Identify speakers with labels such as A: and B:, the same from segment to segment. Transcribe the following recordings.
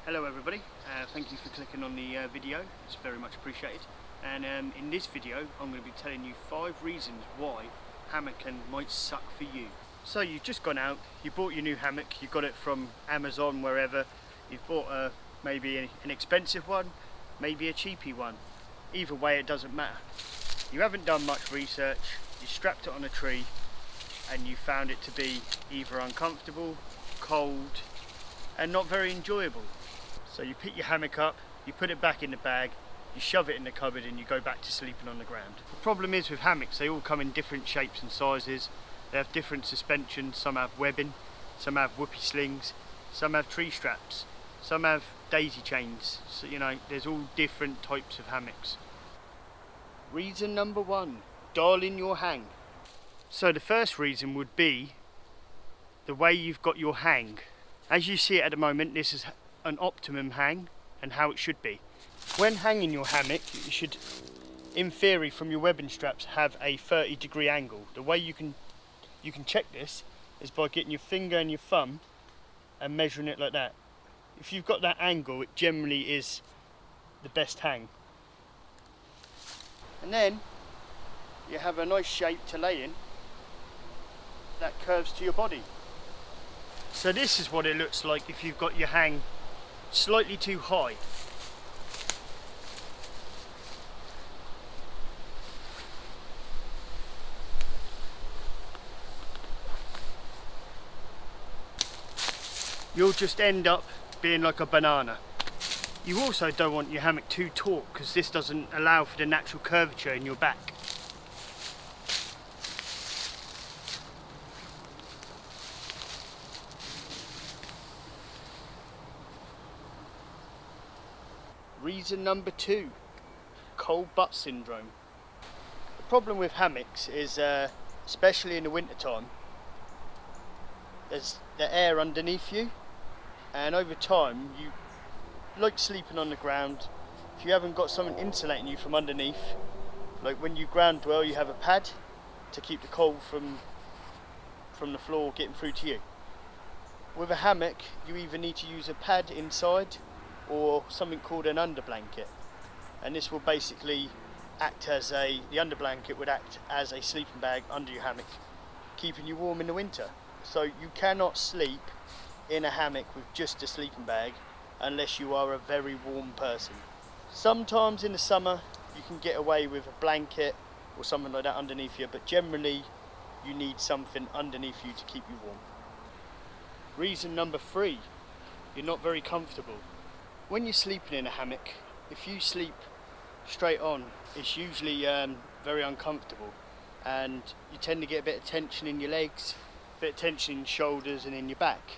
A: Hello everybody, thank you for clicking on the video, it's very much appreciated. And in this video I'm going to be telling you 5 reasons why hammocking might suck for you. So you've just gone out, you bought your new hammock, you got it from Amazon, wherever. You've bought maybe an expensive one, maybe a cheapy one. Either way it doesn't matter. You haven't done much research, you strapped it on a tree and you found it to be either uncomfortable, cold and not very enjoyable. So you pick your hammock up, you put it back in the bag, you shove it in the cupboard and you go back to sleeping on the ground. The problem is with hammocks, they all come in different shapes and sizes. They have different suspensions, some have webbing, some have whoopee slings, some have tree straps, some have daisy chains. So you know, there's all different types of hammocks. Reason number 1, dial in your hang. So the first reason would be the way you've got your hang. As you see it at the moment, this is an optimum hang and how it should be. When hanging your hammock, you should, in theory, from your webbing straps, have a 30-degree angle. The way you can check this is by getting your finger and your thumb and measuring it like that. If you've got that angle, it generally is the best hang. And then you have a nice shape to lay in that curves to your body. So this is what it looks like if you've got your hang slightly too high. You'll just end up being like a banana. You also don't want your hammock too taut because this doesn't allow for the natural curvature in your back. Reason number 2, cold butt syndrome. The problem with hammocks is, especially in the winter time, there's the air underneath you, and over time you like sleeping on the ground. If you haven't got something insulating you from underneath, like when you ground dwell, you have a pad to keep the cold from the floor getting through to you. With a hammock, you either need to use a pad inside or something called an underblanket, and this will basically act as the underblanket would act as a sleeping bag under your hammock, keeping you warm in the winter. So you cannot sleep in a hammock with just a sleeping bag unless you are a very warm person. Sometimes in the summer you can get away with a blanket or something like that underneath you, but generally you need something underneath you to keep you warm. Reason number 3, you're not very comfortable. When you're sleeping in a hammock, if you sleep straight on, it's usually very uncomfortable, and you tend to get a bit of tension in your legs, a bit of tension in your shoulders and in your back.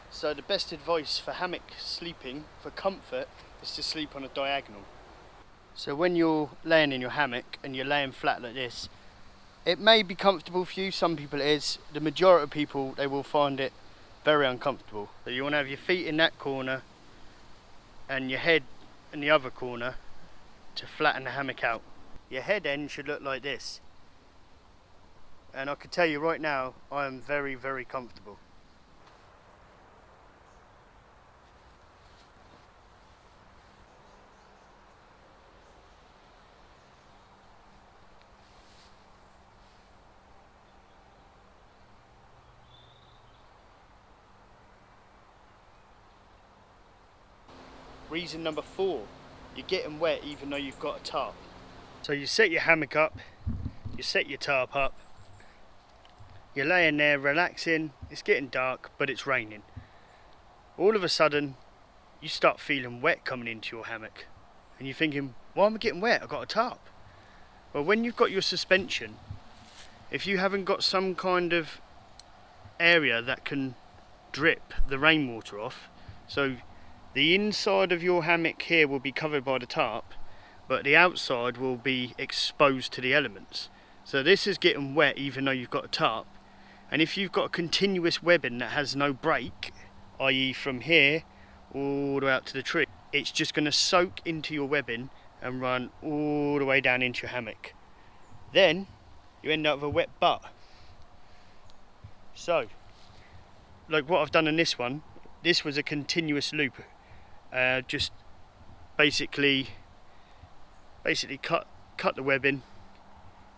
A: So the best advice for hammock sleeping, for comfort, is to sleep on a diagonal. So when you're laying in your hammock and you're laying flat like this, it may be comfortable for you, some people it is. The majority of people, they will find it very uncomfortable. So you want to have your feet in that corner and your head in the other corner to flatten the hammock out. Your head end should look like this. And I can tell you right now, I am very, very comfortable. Reason number 4, you're getting wet even though you've got a tarp. So you set your hammock up, you set your tarp up, you're laying there relaxing, it's getting dark but it's raining. All of a sudden you start feeling wet coming into your hammock and you're thinking, why am I getting wet? I've got a tarp. Well, when you've got your suspension, if you haven't got some kind of area that can drip the rainwater off, so the inside of your hammock here will be covered by the tarp, but the outside will be exposed to the elements. So this is getting wet even though you've got a tarp. And if you've got a continuous webbing that has no break, i.e. from here all the way out to the tree, it's just going to soak into your webbing and run all the way down into your hammock. Then you end up with a wet butt. So, like what I've done in this one, this was a continuous loop. Just basically cut the webbing,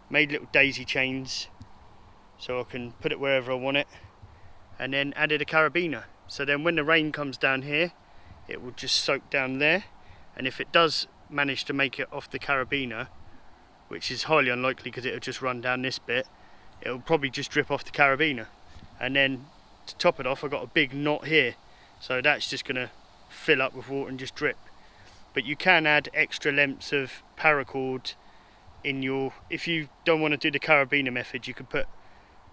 A: made little daisy chains so I can put it wherever I want it, and then added a carabiner. So then when the rain comes down here, it will just soak down there, and if it does manage to make it off the carabiner, which is highly unlikely because it'll just run down this bit, it'll probably just drip off the carabiner. And then to top it off, I've got a big knot here, so that's just going to fill up with water and just drip. But you can add extra lengths of paracord in your, if you don't want to do the carabiner method, you could put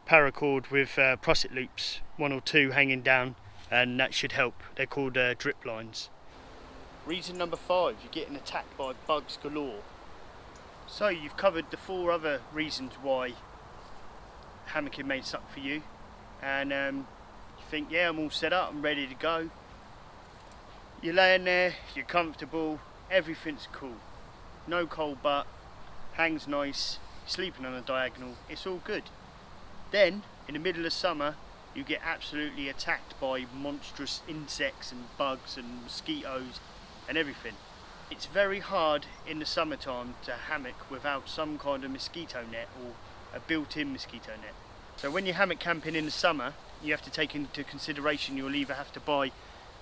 A: paracord with prusset loops, 1 or 2 hanging down, and that should help. They're called drip lines. Reason number 5, you're getting attacked by bugs galore. So you've covered the 4 other reasons why hammocking may suck for you, and you think, yeah, I'm all set up, I'm ready to go. You're laying there, you're comfortable, everything's cool, no cold butt, hangs nice, sleeping on a diagonal, it's all good. Then in the middle of summer you get absolutely attacked by monstrous insects and bugs and mosquitoes and everything. It's very hard in the summertime to hammock without some kind of mosquito net or a built-in mosquito net. So when you're hammock camping in the summer, you have to take into consideration you'll either have to buy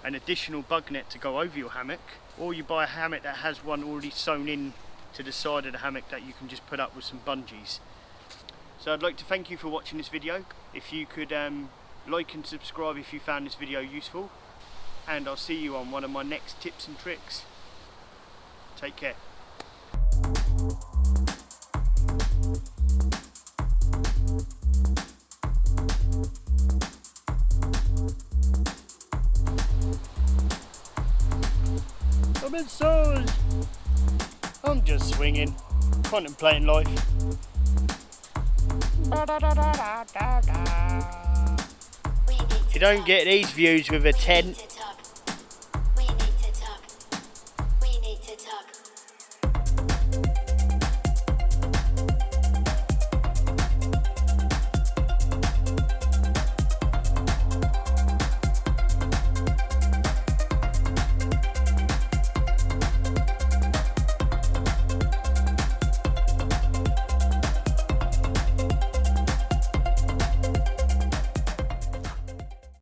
A: an additional bug net to go over your hammock, or you buy a hammock that has one already sewn in to the side of the hammock that you can just put up with some bungees. So I'd like to thank you for watching this video. If you could like and subscribe if you found this video useful, and I'll see you on one of my next tips and tricks. Take care. I'm inside. I'm just swinging, contemplating life. You don't get these views with a tent.